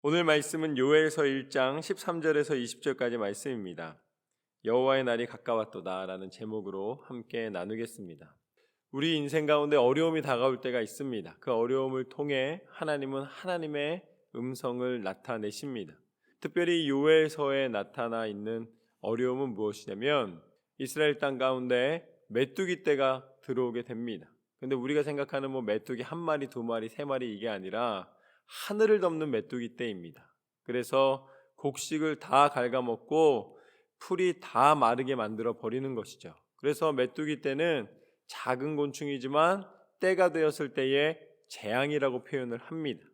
오늘 말씀은 요엘서 1장 13절에서 20절까지 말씀입니다. 여호와의 날이 가까웠도다 라는 제목으로 함께 나누겠습니다. 우리 인생 가운데 어려움이 다가올 때가 있습니다. 그 어려움을 통해 하나님은 하나님의 음성을 나타내십니다. 특별히 요엘서에 나타나 있는 어려움은 무엇이냐면 이스라엘 땅 가운데 메뚜기 떼가 들어오게 됩니다. 근데 우리가 생각하는 메뚜기 한 마리, 두 마리, 세 마리 이게 아니라 하늘을 덮는 메뚜기 떼입니다. 그래서 곡식을 다 갉아먹고 풀이 다 마르게 만들어 버리는 것이죠. 그래서 메뚜기 떼는 작은 곤충이지만 때가 되었을 때의 재앙이라고 표현을 합니다.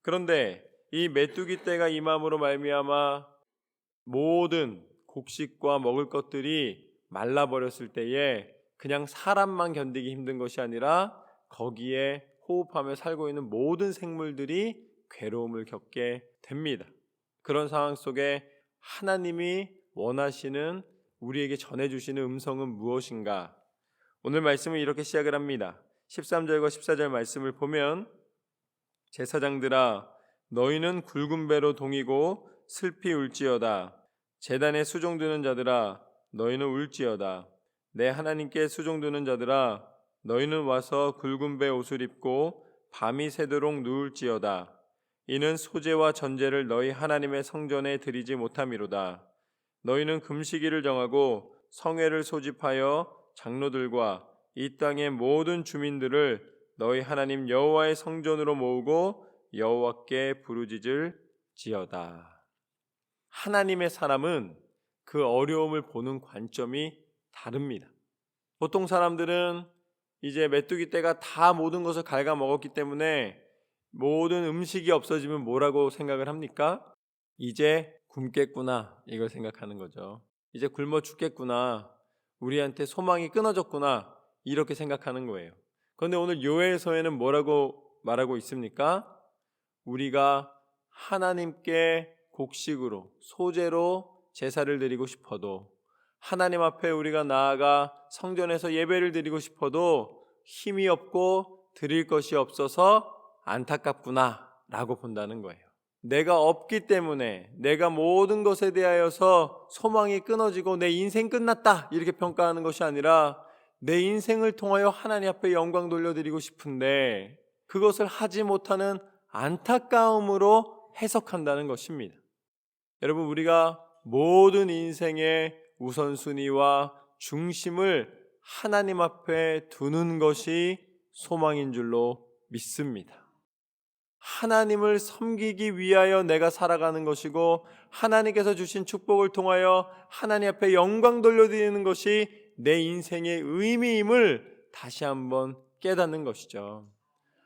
그런데 이 메뚜기 떼가 임함으로 말미암아 모든 곡식과 먹을 것들이 말라버렸을 때에 그냥 사람만 견디기 힘든 것이 아니라 거기에 호흡하며 살고 있는 모든 생물들이 괴로움을 겪게 됩니다. 그런 상황 속에 하나님이 원하시는 우리에게 전해주시는 음성은 무엇인가? 오늘 말씀은 이렇게 시작을 합니다. 13절과 14절 말씀을 보면 제사장들아 너희는 굵은 배로 동이고 슬피 울지어다. 제단에 수종드는 자들아 너희는 울지어다. 내 하나님께 수종드는 자들아 너희는 와서 굵은 배 옷을 입고 밤이 새도록 누울지어다. 이는 소재와 전제를 너희 하나님의 성전에 드리지 못함이로다. 너희는 금식일을 정하고 성회를 소집하여 장로들과 이 땅의 모든 주민들을 너희 하나님 여호와의 성전으로 모으고 여호와께 부르짖을지어다. 하나님의 사람은 그 어려움을 보는 관점이 다릅니다. 보통 사람들은 이제 메뚜기 떼가 다 모든 것을 갉아먹었기 때문에 모든 음식이 없어지면 뭐라고 생각을 합니까? 이제 굶겠구나 이걸 생각하는 거죠. 이제 굶어 죽겠구나. 우리한테 소망이 끊어졌구나 이렇게 생각하는 거예요. 그런데 오늘 요엘서에는 뭐라고 말하고 있습니까? 우리가 하나님께 곡식으로 소재로 제사를 드리고 싶어도 하나님 앞에 우리가 나아가 성전에서 예배를 드리고 싶어도 힘이 없고 드릴 것이 없어서 안타깝구나 라고 본다는 거예요. 내가 없기 때문에 내가 모든 것에 대하여서 소망이 끊어지고 내 인생 끝났다 이렇게 평가하는 것이 아니라 내 인생을 통하여 하나님 앞에 영광 돌려드리고 싶은데 그것을 하지 못하는 안타까움으로 해석한다는 것입니다. 여러분, 우리가 모든 인생의 우선순위와 중심을 하나님 앞에 두는 것이 소망인 줄로 믿습니다. 하나님을 섬기기 위하여 내가 살아가는 것이고 하나님께서 주신 축복을 통하여 하나님 앞에 영광 돌려드리는 것이 내 인생의 의미임을 다시 한번 깨닫는 것이죠.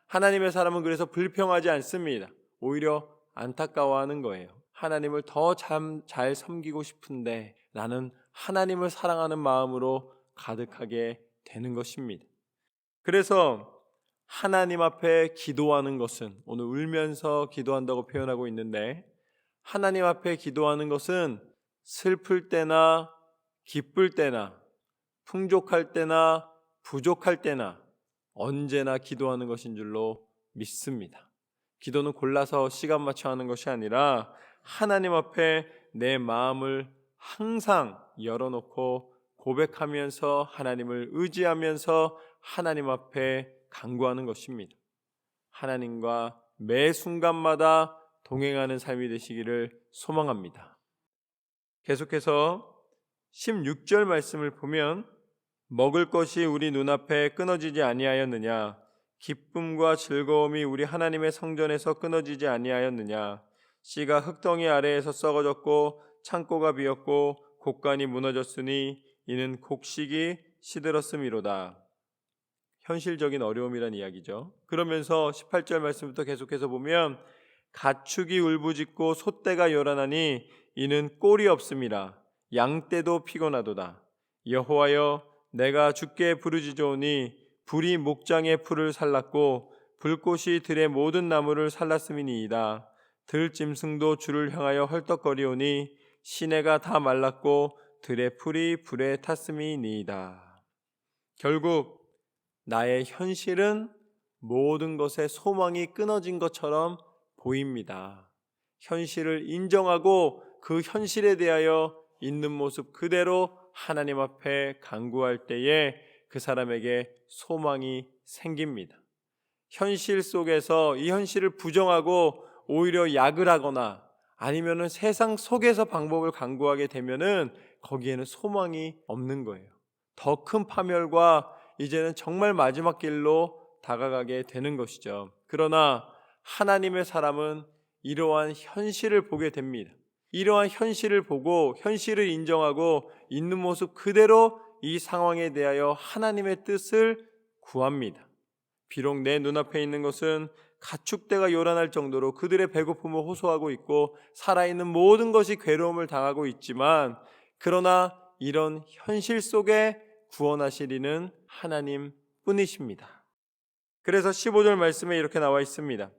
하나님의 사람은 그래서 불평하지 않습니다. 오히려 안타까워하는 거예요. 하나님을 더 잘 섬기고 싶은데 나는 하나님을 사랑하는 마음으로 가득하게 되는 것입니다. 그래서 하나님 앞에 기도하는 것은 오늘 울면서 기도한다고 표현하고 있는데 하나님 앞에 기도하는 것은 슬플 때나 기쁠 때나 풍족할 때나 부족할 때나 언제나 기도하는 것인 줄로 믿습니다. 기도는 골라서 시간 맞춰 하는 것이 아니라 하나님 앞에 내 마음을 항상 열어놓고 고백하면서 하나님을 의지하면서 하나님 앞에 간구하는 것입니다. 하나님과 매 순간마다 동행하는 삶이 되시기를 소망합니다. 계속해서 16절 말씀을 보면 먹을 것이 우리 눈앞에 끊어지지 아니하였느냐? 기쁨과 즐거움이 우리 하나님의 성전에서 끊어지지 아니하였느냐? 씨가 흙덩이 아래에서 썩어졌고 창고가 비었고 곡간이 무너졌으니 이는 곡식이 시들었음이로다. 현실적인 어려움이란 이야기죠. 그러면서 18절 말씀부터 계속해서 보면 가축이 울부짖고 소떼가 요란하니 이는 꼴이 없음이라. 양떼도 피곤하도다. 여호와여 내가 주께 부르짖으오니 불이 목장의 풀을 살랐고 불꽃이 들의 모든 나무를 살랐음이니이다. 들짐승도 주를 향하여 헐떡거리오니 시내가 다 말랐고 들의 풀이 불에 탔음이니이다. 결국 나의 현실은 모든 것에 소망이 끊어진 것처럼 보입니다. 현실을 인정하고 그 현실에 대하여 있는 모습 그대로 하나님 앞에 간구할 때에 그 사람에게 소망이 생깁니다. 현실 속에서 이 현실을 부정하고 오히려 약을 하거나 아니면은 세상 속에서 방법을 강구하게 되면은 거기에는 소망이 없는 거예요. 더 큰 파멸과 이제는 정말 마지막 길로 다가가게 되는 것이죠. 그러나 하나님의 사람은 이러한 현실을 보게 됩니다. 이러한 현실을 보고 현실을 인정하고 있는 모습 그대로 이 상황에 대하여 하나님의 뜻을 구합니다. 비록 내 눈앞에 있는 것은 가축대가 요란할 정도로 그들의 배고픔을 호소하고 있고 살아있는 모든 것이 괴로움을 당하고 있지만, 그러나 이런 현실 속에 구원하실 이는 하나님 뿐이십니다. 그래서 15절 말씀에 이렇게 나와 있습니다.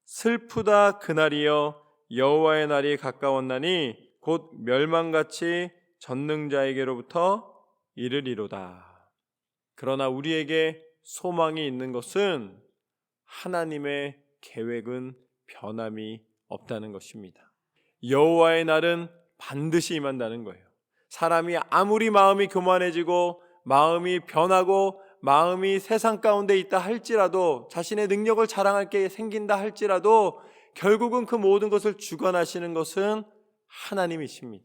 슬프다 그날이여 여호와의 날이 가까웠나니 곧 멸망같이 전능자에게로부터 이르리로다. 그러나 우리에게 소망이 있는 것은 하나님의 계획은 변함이 없다는 것입니다. 여호와의 날은 반드시 임한다는 거예요. 사람이 아무리 마음이 교만해지고 마음이 변하고 마음이 세상 가운데 있다 할지라도, 자신의 능력을 자랑할 게 생긴다 할지라도 결국은 그 모든 것을 주관하시는 것은 하나님이십니다.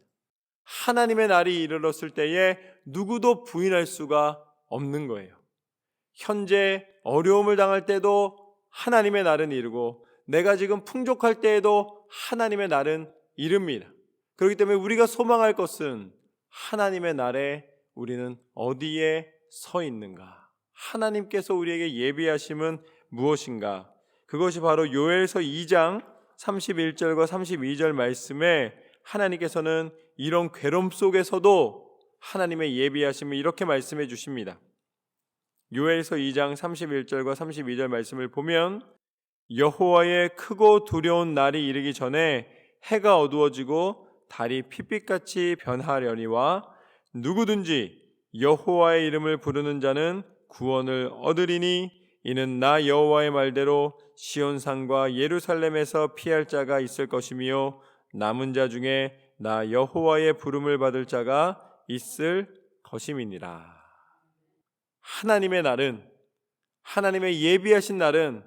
하나님의 날이 이르렀을 때에 누구도 부인할 수가 없는 거예요. 현재 어려움을 당할 때도 하나님의 날은 이르고 내가 지금 풍족할 때에도 하나님의 날은 이릅니다. 그렇기 때문에 우리가 소망할 것은 하나님의 날에 우리는 어디에 서 있는가? 하나님께서 우리에게 예비하심은 무엇인가? 그것이 바로 요엘서 2장 31절과 32절 말씀에 하나님께서는 이런 괴로움 속에서도 하나님의 예비하심을 이렇게 말씀해 주십니다. 요엘서 2장 31절과 32절 말씀을 보면 여호와의 크고 두려운 날이 이르기 전에 해가 어두워지고 달이 핏빛같이 변하려니와 누구든지 여호와의 이름을 부르는 자는 구원을 얻으리니 이는 나 여호와의 말대로 시온산과 예루살렘에서 피할 자가 있을 것이며 남은 자 중에 나 여호와의 부름을 받을 자가 있을 것임이니라. 하나님의 날은, 하나님의 예비하신 날은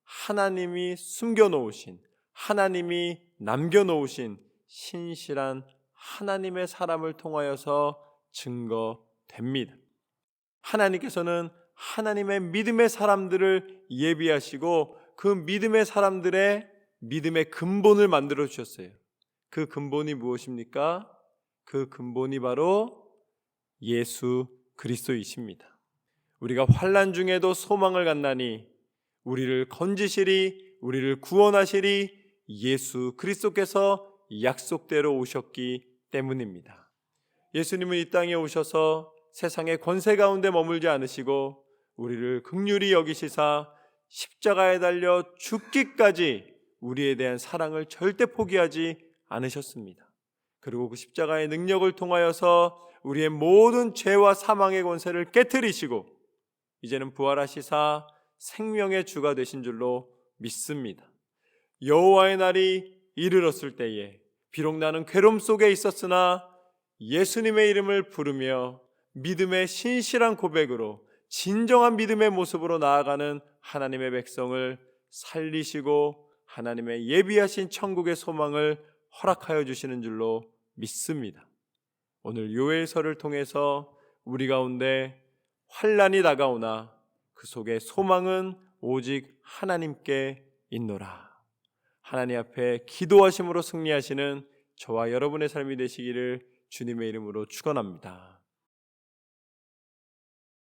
하나님이 숨겨놓으신, 하나님이 남겨놓으신 신실한 하나님의 사람을 통하여서 증거됩니다. 하나님께서는 하나님의 믿음의 사람들을 예비하시고 그 믿음의 사람들의 믿음의 근본을 만들어 주셨어요. 그 근본이 무엇입니까? 그 근본이 바로 예수 그리스도이십니다. 우리가 환난 중에도 소망을 갖나니 우리를 건지시리, 우리를 구원하시리 예수 그리스도께서 약속대로 오셨기 때문입니다. 예수님은 이 땅에 오셔서 세상의 권세 가운데 머물지 않으시고 우리를 긍휼히 여기시사 십자가에 달려 죽기까지 우리에 대한 사랑을 절대 포기하지 않으셨습니다. 그리고 그 십자가의 능력을 통하여서 우리의 모든 죄와 사망의 권세를 깨트리시고 이제는 부활하시사 생명의 주가 되신 줄로 믿습니다. 여호와의 날이 이르렀을 때에 비록 나는 괴로움 속에 있었으나 예수님의 이름을 부르며 믿음의 신실한 고백으로 진정한 믿음의 모습으로 나아가는 하나님의 백성을 살리시고 하나님의 예비하신 천국의 소망을 허락하여 주시는 줄로 믿습니다. 오늘 요엘서를 통해서 우리 가운데 환난이 다가오나 그 속에 소망은 오직 하나님께 있노라. 하나님 앞에 기도하심으로 승리하시는 저와 여러분의 삶이 되시기를 주님의 이름으로 축원합니다.